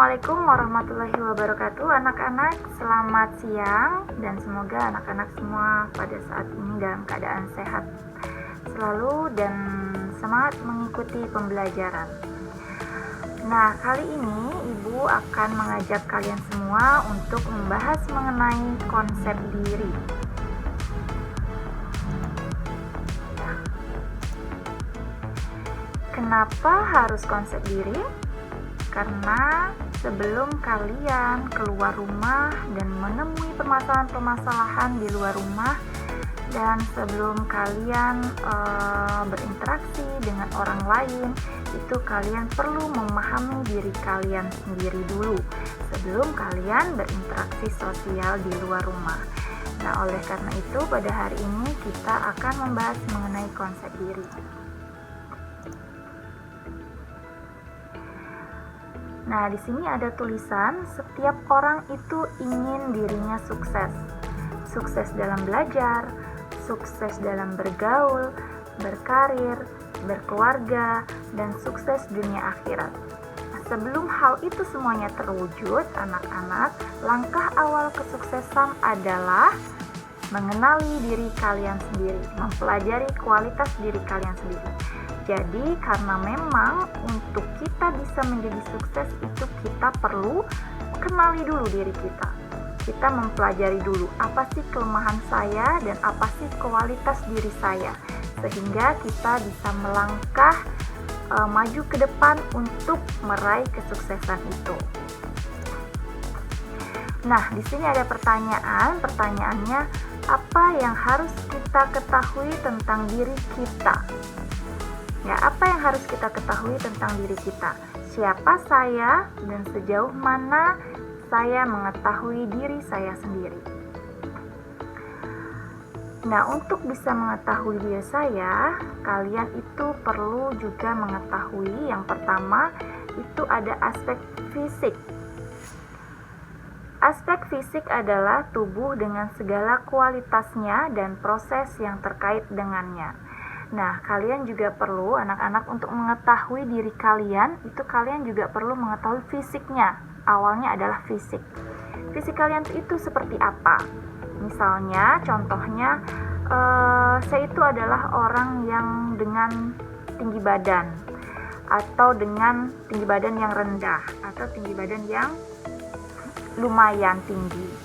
Assalamualaikum warahmatullahi wabarakatuh. Anak-anak, selamat siang dan semoga anak-anak semua pada saat ini dalam keadaan sehat selalu dan semangat mengikuti pembelajaran. Nah, kali ini Ibu akan mengajak kalian semua untuk membahas mengenai konsep diri. Kenapa harus konsep diri? Karena sebelum kalian keluar rumah dan menemui permasalahan-permasalahan di luar rumah, dan sebelum kalian berinteraksi dengan orang lain, itu kalian perlu memahami diri kalian sendiri dulu sebelum kalian berinteraksi sosial di luar rumah. Nah, oleh karena itu pada hari ini kita akan membahas mengenai konsep diri. Nah, di sini ada tulisan, setiap orang itu ingin dirinya sukses. Sukses dalam belajar, sukses dalam bergaul, berkarir, berkeluarga, dan sukses dunia akhirat. Nah, sebelum hal itu semuanya terwujud, anak-anak, langkah awal kesuksesan adalah mengenali diri kalian sendiri, mempelajari kualitas diri kalian sendiri. Jadi karena memang untuk kita bisa menjadi sukses itu kita perlu kenali dulu diri kita. Kita mempelajari dulu apa sih kelemahan saya dan apa sih kualitas diri saya, sehingga kita bisa melangkah maju ke depan untuk meraih kesuksesan itu. Nah, di sini ada pertanyaannya apa yang harus kita ketahui tentang diri kita? Ya, apa yang harus kita ketahui tentang diri kita? Siapa saya dan sejauh mana saya mengetahui diri saya sendiri? Nah, untuk bisa mengetahui diri saya, kalian itu perlu juga mengetahui yang pertama itu ada aspek fisik. Aspek fisik adalah tubuh dengan segala kualitasnya dan proses yang terkait dengannya. Nah, kalian juga perlu, anak-anak, untuk mengetahui diri kalian, itu kalian juga perlu mengetahui fisiknya. Awalnya adalah fisik. Fisik kalian itu seperti apa? Misalnya, contohnya, saya itu adalah orang yang dengan tinggi badan, atau dengan tinggi badan yang rendah, atau tinggi badan yang lumayan tinggi.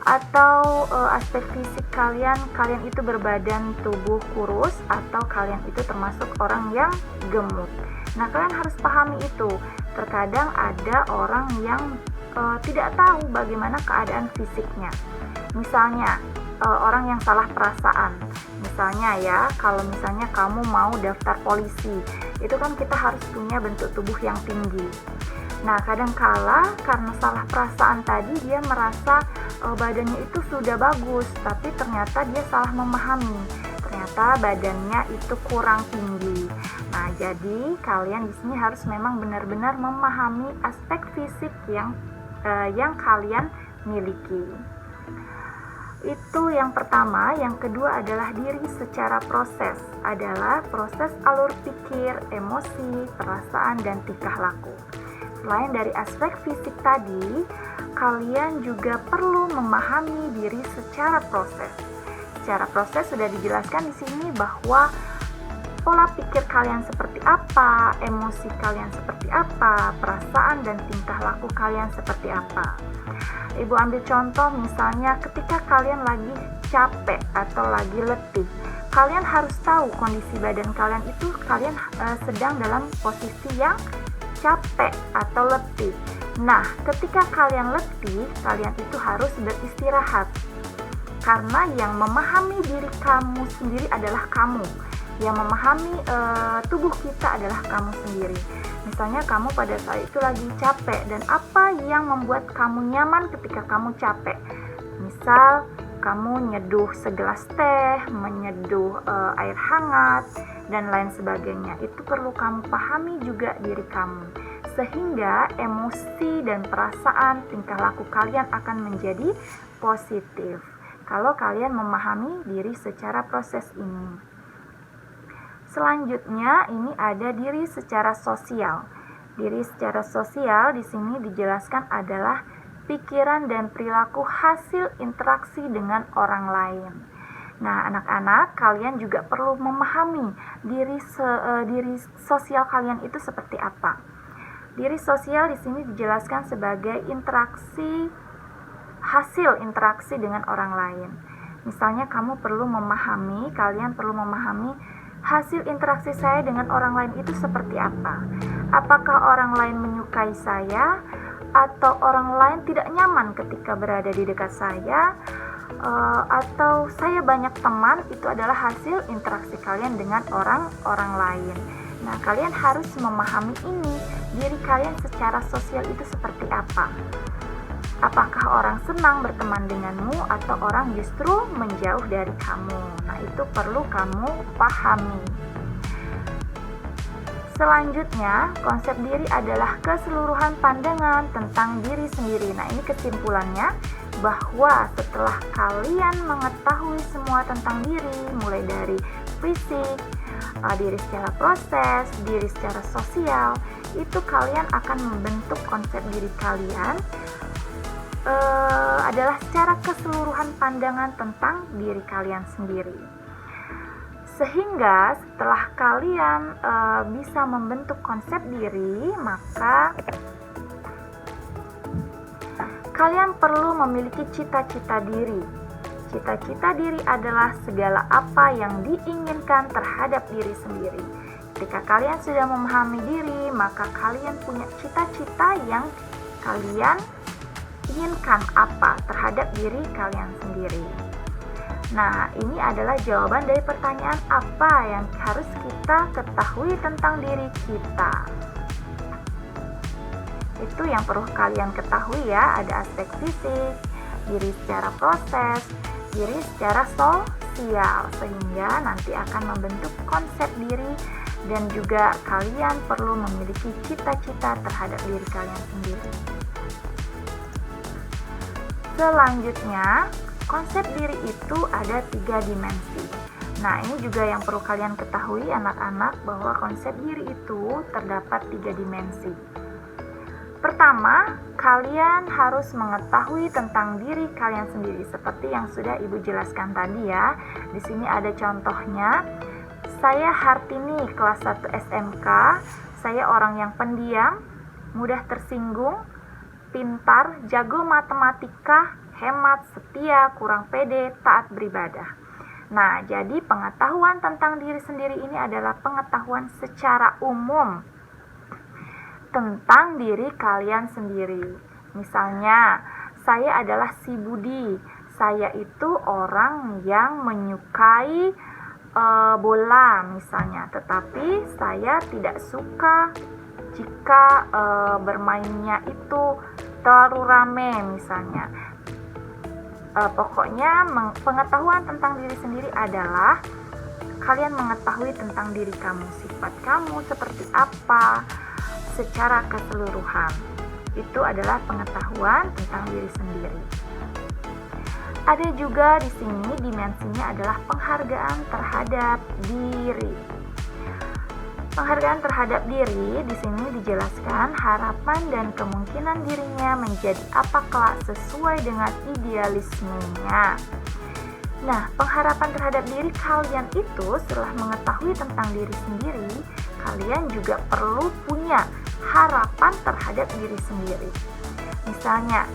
Atau aspek fisik kalian itu berbadan tubuh kurus atau kalian itu termasuk orang yang gemuk. Nah, kalian harus pahami itu. Terkadang ada orang yang tidak tahu bagaimana keadaan fisiknya. Misalnya orang yang salah perasaan. Misalnya ya, kalau misalnya kamu mau daftar polisi, itu kan kita harus punya bentuk tubuh yang tinggi. Nah, kadangkala karena salah perasaan tadi dia merasa badannya itu sudah bagus, tapi ternyata dia salah memahami. Ternyata badannya itu kurang tinggi. Nah, jadi kalian di sini harus memang benar-benar memahami aspek fisik yang kalian miliki. Itu yang pertama. Yang kedua adalah diri secara proses. Adalah proses alur pikir, emosi, perasaan, dan tingkah laku. Selain dari aspek fisik tadi, kalian juga perlu memahami diri secara proses. Secara proses sudah dijelaskan di sini bahwa pola pikir kalian seperti apa, emosi kalian seperti apa, perasaan dan tingkah laku kalian seperti apa. Ibu ambil contoh misalnya ketika kalian lagi capek atau lagi letih, kalian harus tahu kondisi badan kalian itu kalian sedang dalam posisi yang capek atau letih. Nah, ketika kalian letih, kalian itu harus beristirahat. Karena yang memahami diri kamu sendiri adalah kamu. Yang memahami tubuh kita adalah kamu sendiri. Misalnya kamu pada saat itu lagi capek, dan apa yang membuat kamu nyaman ketika kamu capek? Misal, kamu nyeduh segelas teh, menyeduh air hangat, dan lain sebagainya. Itu perlu kamu pahami juga diri kamu, sehingga emosi dan perasaan tingkah laku kalian akan menjadi positif kalau kalian memahami diri secara proses ini. Selanjutnya ini ada diri secara sosial. Diri secara sosial di sini dijelaskan adalah pikiran dan perilaku hasil interaksi dengan orang lain. Nah, anak-anak, kalian juga perlu memahami diri sosial kalian itu seperti apa. Diri sosial di sini dijelaskan sebagai hasil interaksi dengan orang lain. Misalnya kalian perlu memahami hasil interaksi saya dengan orang lain itu seperti apa. Apakah orang lain menyukai saya atau orang lain tidak nyaman ketika berada di dekat saya, atau saya banyak teman. Itu adalah hasil interaksi kalian dengan orang lain. Nah, kalian harus memahami ini, diri kalian secara sosial itu seperti apa. Apakah orang senang berteman denganmu atau orang justru menjauh dari kamu. Nah, itu perlu kamu pahami. Selanjutnya, konsep diri adalah keseluruhan pandangan tentang diri sendiri. Nah, ini kesimpulannya, bahwa setelah kalian mengetahui semua tentang diri, mulai dari fisik, diri secara proses, diri secara sosial, itu kalian akan membentuk konsep diri kalian adalah secara keseluruhan pandangan tentang diri kalian sendiri. Sehingga setelah kalian bisa membentuk konsep diri, maka kalian perlu memiliki cita-cita diri. Cita-cita diri adalah segala apa yang diinginkan terhadap diri sendiri. Ketika kalian sudah memahami diri, maka kalian punya cita-cita yang kalian inginkan apa terhadap diri kalian sendiri. Nah, ini adalah jawaban dari pertanyaan apa yang harus kita ketahui tentang diri kita. Itu yang perlu kalian ketahui ya, ada aspek fisik, diri secara proses, diri secara sosial, sehingga nanti akan membentuk konsep diri, dan juga kalian perlu memiliki cita-cita terhadap diri kalian sendiri. Selanjutnya, konsep diri itu ada 3 dimensi. Nah, ini juga yang perlu kalian ketahui anak-anak, bahwa konsep diri itu terdapat 3 dimensi. Pertama, kalian harus mengetahui tentang diri kalian sendiri seperti yang sudah Ibu jelaskan tadi ya. Di sini ada contohnya. Saya Hartini, kelas 1 SMK. Saya orang yang pendiam, mudah tersinggung, pintar, jago matematika, hemat, setia, kurang pede, taat beribadah. Nah, jadi pengetahuan tentang diri sendiri ini adalah pengetahuan secara umum tentang diri kalian sendiri. Misalnya, saya adalah si Budi. Saya itu orang yang menyukai bola misalnya, tetapi saya tidak suka jika bermainnya itu terlalu rame misalnya. Pokoknya pengetahuan tentang diri sendiri adalah kalian mengetahui tentang diri kamu, sifat kamu seperti apa secara keseluruhan. Itu adalah pengetahuan tentang diri sendiri. Ada juga di sini dimensinya adalah penghargaan terhadap diri. Penghargaan terhadap diri di sini dijelaskan harapan dan kemungkinan dirinya menjadi apa kelak sesuai dengan idealismenya. Nah, pengharapan terhadap diri kalian itu setelah mengetahui tentang diri sendiri, kalian juga perlu punya harapan terhadap diri sendiri. Misalnya,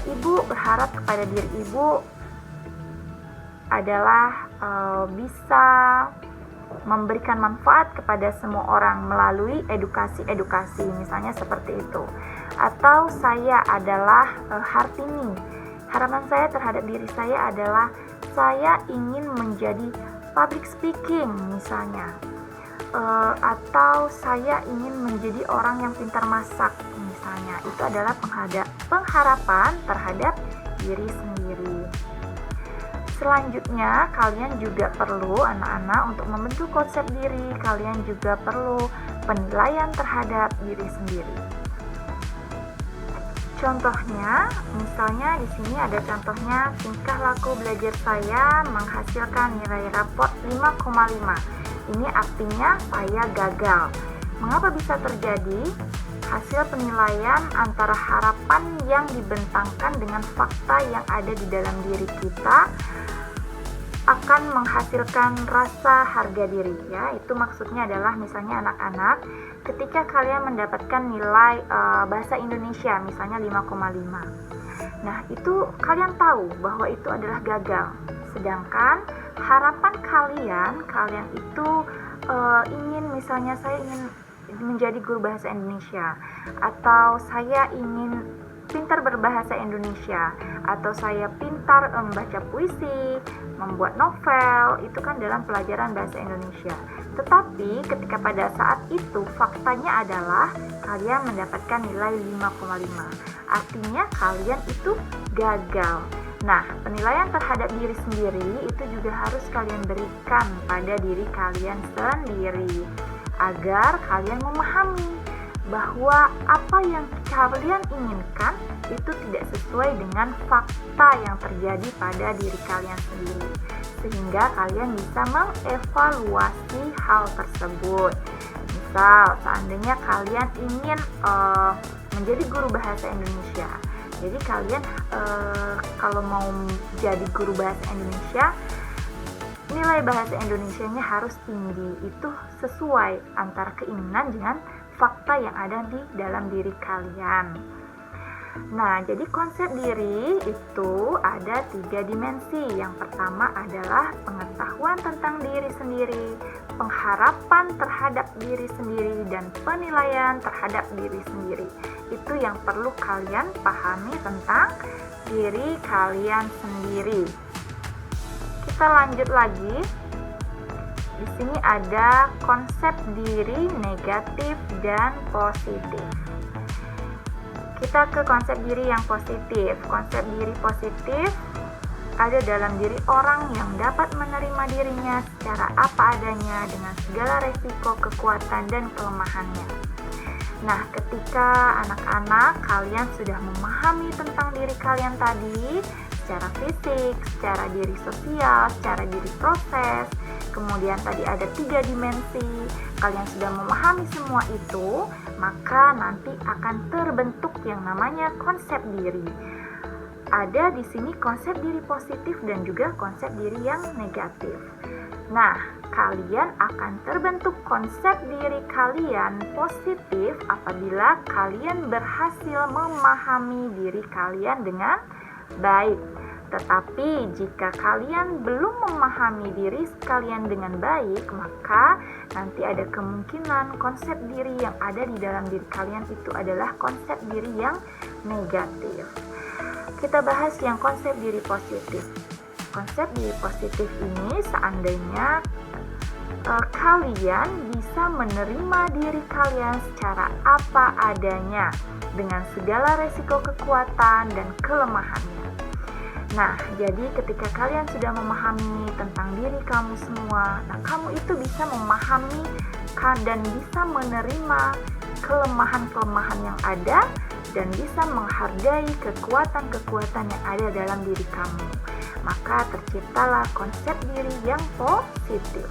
Ibu berharap kepada diri Ibu adalah bisa memberikan manfaat kepada semua orang melalui edukasi, misalnya seperti itu. Atau saya adalah Hartini, harapan saya terhadap diri saya adalah saya ingin menjadi public speaking misalnya, atau saya ingin menjadi orang yang pintar masak misalnya. Itu adalah pengharapan terhadap diri sendiri. Selanjutnya, kalian juga perlu anak-anak untuk membentuk konsep diri, kalian juga perlu penilaian terhadap diri sendiri. Contohnya, misalnya di sini ada contohnya, tingkah laku belajar saya menghasilkan nilai raport 5,5. Ini artinya saya gagal. Mengapa bisa terjadi? Hasil penilaian antara harapan yang dibentangkan dengan fakta yang ada di dalam diri kita akan menghasilkan rasa harga diri, ya. Itu maksudnya adalah misalnya anak-anak, ketika kalian mendapatkan nilai bahasa Indonesia misalnya 5,5. Nah, itu kalian tahu bahwa itu adalah gagal. Sedangkan harapan kalian itu ingin, misalnya saya ingin menjadi guru bahasa Indonesia, atau saya ingin pintar berbahasa Indonesia, atau saya pintar membaca puisi, membuat novel, itu kan dalam pelajaran bahasa Indonesia. Tetapi ketika pada saat itu faktanya adalah kalian mendapatkan nilai 5,5, artinya kalian itu gagal. Nah, penilaian terhadap diri sendiri itu juga harus kalian berikan pada diri kalian sendiri, agar kalian memahami bahwa apa yang kalian inginkan itu tidak sesuai dengan fakta yang terjadi pada diri kalian sendiri, sehingga kalian bisa mengevaluasi hal tersebut. Misal, seandainya kalian ingin menjadi guru bahasa Indonesia, jadi kalian kalau mau jadi guru bahasa Indonesia, nilai bahasa Indonesianya harus tinggi. Itu sesuai antara keinginan dengan fakta yang ada di dalam diri kalian. Nah, jadi konsep diri itu ada 3 dimensi. Yang pertama adalah pengetahuan tentang diri sendiri, pengharapan terhadap diri sendiri, dan penilaian terhadap diri sendiri. Itu yang perlu kalian pahami tentang diri kalian sendiri. Kita lanjut lagi. Di sini ada konsep diri negatif dan positif. Kita ke konsep diri yang positif. Konsep diri positif ada dalam diri orang yang dapat menerima dirinya secara apa adanya dengan segala resiko, kekuatan, dan kelemahannya. Nah, ketika anak-anak kalian sudah memahami tentang diri kalian tadi, secara fisik, secara diri sosial, secara diri proses, kemudian tadi ada 3 dimensi, kalian sudah memahami semua itu, maka nanti akan terbentuk yang namanya konsep diri. Ada di sini konsep diri positif dan juga konsep diri yang negatif. Nah, kalian akan terbentuk konsep diri kalian positif apabila kalian berhasil memahami diri kalian dengan baik. Tetapi jika kalian belum memahami diri kalian dengan baik, maka nanti ada kemungkinan konsep diri yang ada di dalam diri kalian itu adalah konsep diri yang negatif. Kita bahas yang konsep diri positif. Konsep diri positif ini seandainya kalian bisa menerima diri kalian secara apa adanya dengan segala resiko, kekuatan, dan kelemahannya. Nah, jadi ketika kalian sudah memahami tentang diri kamu semua, nah kamu itu bisa memahami dan bisa menerima kelemahan-kelemahan yang ada dan bisa menghargai kekuatan-kekuatan yang ada dalam diri kamu. Maka terciptalah konsep diri yang positif.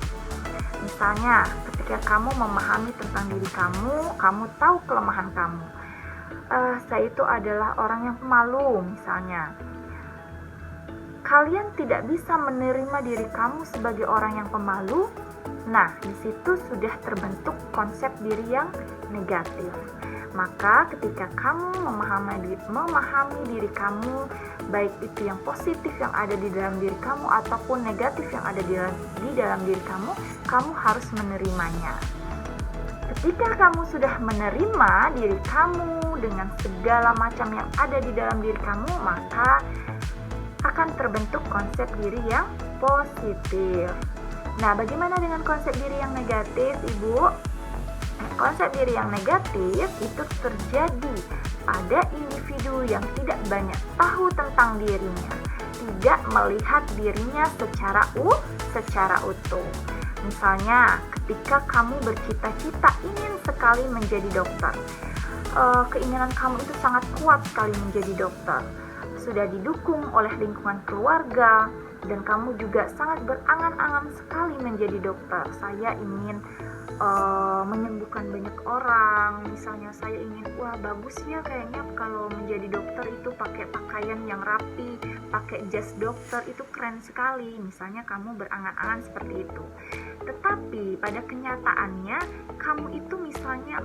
Misalnya, ketika kamu memahami tentang diri kamu, kamu tahu kelemahan kamu. Saya itu adalah orang yang pemalu, misalnya. Kalian tidak bisa menerima diri kamu sebagai orang yang pemalu. Nah, di situ sudah terbentuk konsep diri yang negatif. Maka ketika kamu memahami diri kamu, baik itu yang positif yang ada di dalam diri kamu ataupun negatif yang ada di dalam diri kamu harus menerimanya. Ketika kamu sudah menerima diri kamu dengan segala macam yang ada di dalam diri kamu, maka akan terbentuk konsep diri yang positif. Nah, bagaimana dengan konsep diri yang negatif, Ibu? Konsep diri yang negatif itu terjadi pada individu yang tidak banyak tahu tentang dirinya, tidak melihat dirinya secara utuh. Misalnya, ketika kamu bercita-cita ingin sekali menjadi dokter, keinginan kamu itu sangat kuat sekali menjadi dokter. Sudah didukung oleh lingkungan keluarga, dan kamu juga sangat berangan-angan sekali menjadi dokter. Saya ingin menyembuhkan banyak orang, misalnya saya ingin, wah bagus ya kayaknya kalau menjadi dokter itu pakai pakaian yang rapi, pakai jas dokter, itu keren sekali, misalnya kamu berangan-angan seperti itu. Tetapi pada kenyataannya kamu itu misalnya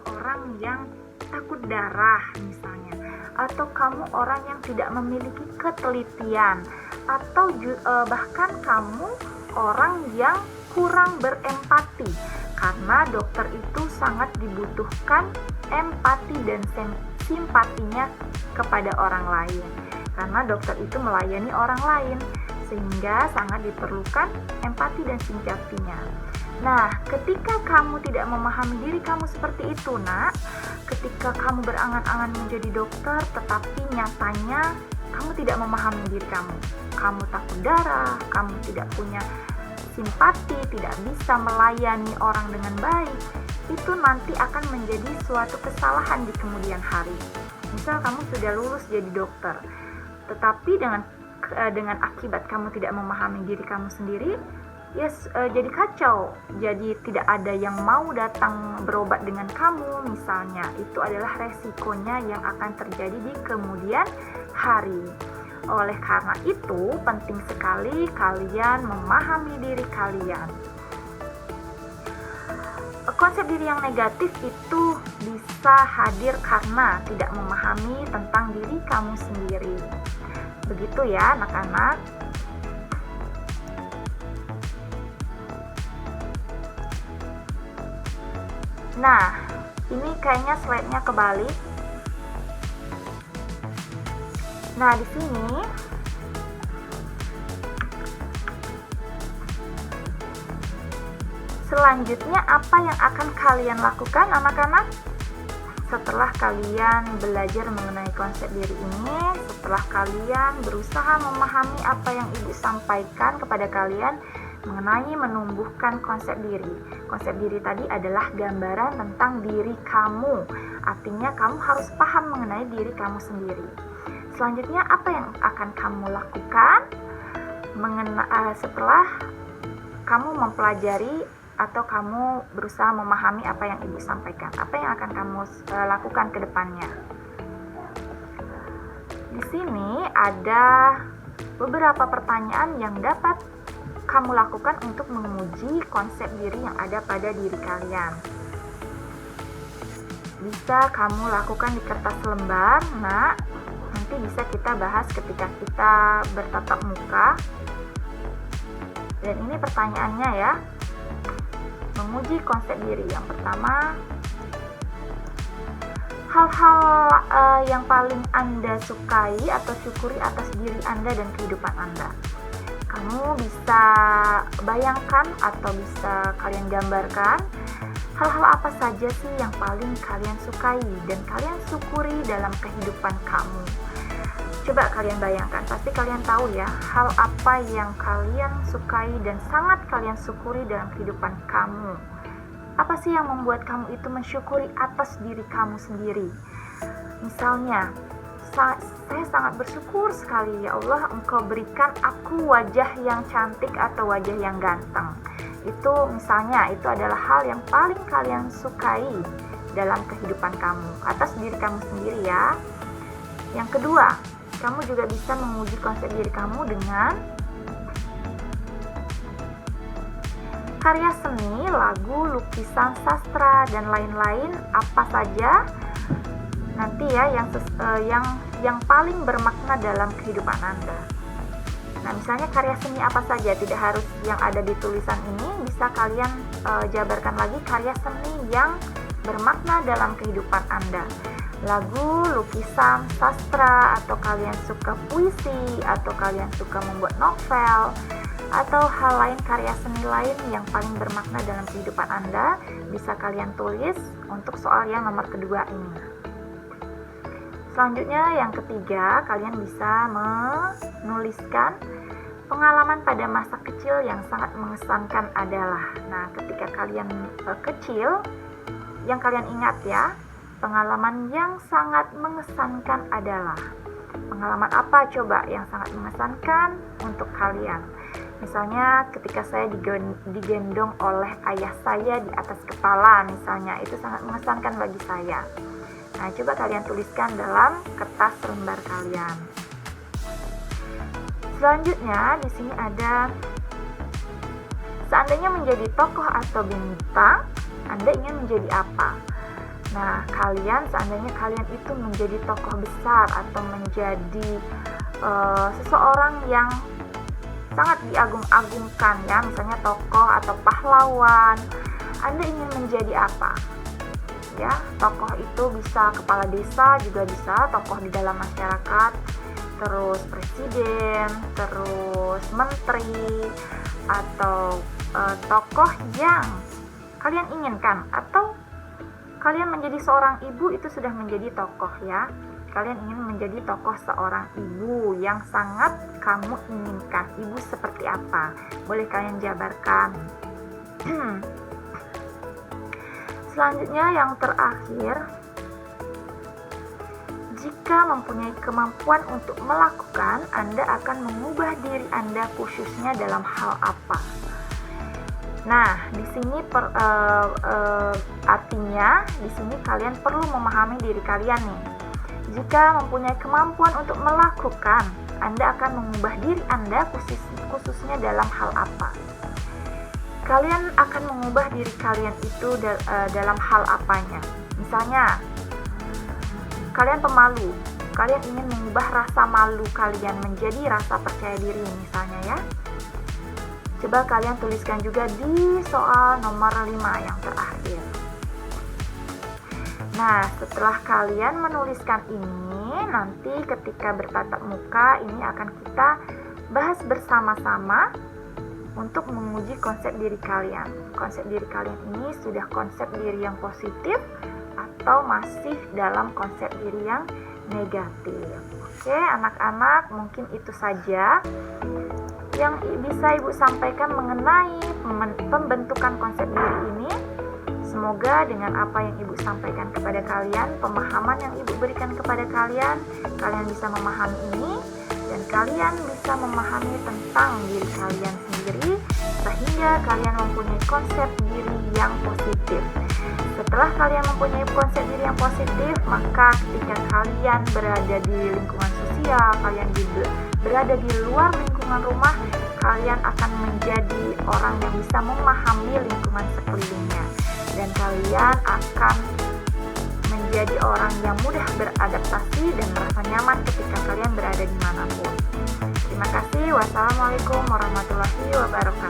orang yang takut darah misalnya, atau kamu orang yang tidak memiliki ketelitian, atau bahkan kamu orang yang kurang berempati, karena dokter itu sangat dibutuhkan empati dan simpatinya kepada orang lain, karena dokter itu melayani orang lain, sehingga sangat diperlukan empati dan simpatinya. Nah, ketika kamu tidak memahami diri kamu seperti itu, nak, ketika kamu berangan-angan menjadi dokter, tetapi nyatanya kamu tidak memahami diri kamu takut darah, kamu tidak punya simpati, tidak bisa melayani orang dengan baik, itu nanti akan menjadi suatu kesalahan di kemudian hari. Misal kamu sudah lulus jadi dokter, tetapi dengan akibat kamu tidak memahami diri kamu sendiri, jadi kacau, jadi tidak ada yang mau datang berobat dengan kamu misalnya. Itu adalah resikonya yang akan terjadi di kemudian hari. Oleh karena itu, penting sekali kalian memahami diri kalian. Konsep diri yang negatif itu bisa hadir karena tidak memahami tentang diri kamu sendiri. Begitu ya, anak-anak. Nah, ini kayaknya slide-nya kebalik. Nah, di sini selanjutnya apa yang akan kalian lakukan, anak-anak? Setelah kalian belajar mengenai konsep diri ini, setelah kalian berusaha memahami apa yang Ibu sampaikan kepada kalian mengenai menumbuhkan konsep diri. Konsep diri tadi adalah gambaran tentang diri kamu. Artinya kamu harus paham mengenai diri kamu sendiri. Selanjutnya apa yang akan kamu lakukan setelah kamu mempelajari atau kamu berusaha memahami apa yang Ibu sampaikan? Apa yang akan kamu lakukan ke depannya? Di sini ada beberapa pertanyaan yang dapat kamu lakukan untuk menguji konsep diri yang ada pada diri kalian. Bisa kamu lakukan di kertas lembar, nak. Nanti bisa kita bahas ketika kita bertatap muka. Dan ini pertanyaannya ya. Menguji konsep diri. Yang pertama, hal-hal yang paling Anda sukai atau syukuri atas diri Anda dan kehidupan Anda. Kamu bisa bayangkan atau bisa kalian gambarkan hal-hal apa saja sih yang paling kalian sukai dan kalian syukuri dalam kehidupan kamu. Coba kalian bayangkan, pasti kalian tahu ya hal apa yang kalian sukai dan sangat kalian syukuri dalam kehidupan kamu. Apa sih yang membuat kamu itu mensyukuri atas diri kamu sendiri? Misalnya, saya sangat bersyukur sekali, ya Allah, Engkau berikan aku wajah yang cantik atau wajah yang ganteng. Itu misalnya, itu adalah hal yang paling kalian sukai dalam kehidupan kamu, atas diri kamu sendiri ya. Yang kedua, kamu juga bisa menguji konsep diri kamu dengan karya seni, lagu, lukisan, sastra, dan lain-lain, apa saja nanti ya yang paling bermakna dalam kehidupan Anda. Nah, misalnya karya seni apa saja, tidak harus yang ada di tulisan ini, bisa kalian jabarkan lagi karya seni yang bermakna dalam kehidupan Anda. Lagu, lukisan, sastra, atau kalian suka puisi, atau kalian suka membuat novel, atau hal lain, karya seni lain yang paling bermakna dalam kehidupan Anda, bisa kalian tulis untuk soal yang nomor kedua ini. Selanjutnya yang ketiga, kalian bisa menuliskan pengalaman pada masa kecil yang sangat mengesankan adalah. Nah, ketika kalian kecil, yang kalian ingat ya, pengalaman yang sangat mengesankan adalah. Pengalaman apa coba yang sangat mengesankan untuk kalian? Misalnya ketika saya digendong oleh ayah saya di atas kepala, misalnya itu sangat mengesankan bagi saya. Nah, coba kalian tuliskan dalam kertas lembar kalian. Selanjutnya di sini ada, seandainya menjadi tokoh atau bintang, Anda ingin menjadi apa? Nah, seandainya kalian itu menjadi tokoh besar atau menjadi seseorang yang sangat diagung-agungkan ya, misalnya tokoh atau pahlawan, Anda ingin menjadi apa? Ya, tokoh itu bisa kepala desa, juga bisa tokoh di dalam masyarakat, terus presiden, terus menteri, atau tokoh yang kalian inginkan, atau kalian menjadi seorang ibu itu sudah menjadi tokoh ya. Kalian ingin menjadi tokoh seorang ibu yang sangat kamu inginkan. Ibu seperti apa? Boleh kalian jabarkan. Selanjutnya yang terakhir, jika mempunyai kemampuan untuk melakukan, Anda akan mengubah diri Anda khususnya dalam hal apa? Nah, di sini artinya di sini kalian perlu memahami diri kalian nih. Jika mempunyai kemampuan untuk melakukan, Anda akan mengubah diri Anda khususnya dalam hal apa? Kalian akan mengubah diri kalian itu dalam hal apanya? Misalnya, kalian pemalu. Kalian ingin mengubah rasa malu kalian menjadi rasa percaya diri misalnya ya. Coba kalian tuliskan juga di soal nomor 5 yang terakhir. Nah, setelah kalian menuliskan ini, nanti ketika bertatap muka ini akan kita bahas bersama-sama untuk menguji konsep diri kalian. Konsep diri kalian ini sudah konsep diri yang positif atau masih dalam konsep diri yang negatif. Oke, anak-anak, mungkin itu saja yang bisa Ibu sampaikan mengenai pembentukan konsep diri ini. Semoga dengan apa yang Ibu sampaikan kepada kalian, pemahaman yang Ibu berikan kepada kalian, kalian bisa memahami ini dan kalian bisa memahami tentang diri kalian sendiri sehingga kalian mempunyai konsep diri yang positif. Setelah kalian mempunyai konsep diri yang positif, maka ketika kalian berada di lingkungan sosial, kalian berada di luar lingkungan rumah, kalian akan menjadi orang yang bisa memahami lingkungan sekelilingnya dan kalian akan menjadi orang yang mudah beradaptasi dan merasa nyaman ketika kalian berada dimanapun. Terima kasih. Wassalamualaikum warahmatullahi wabarakatuh.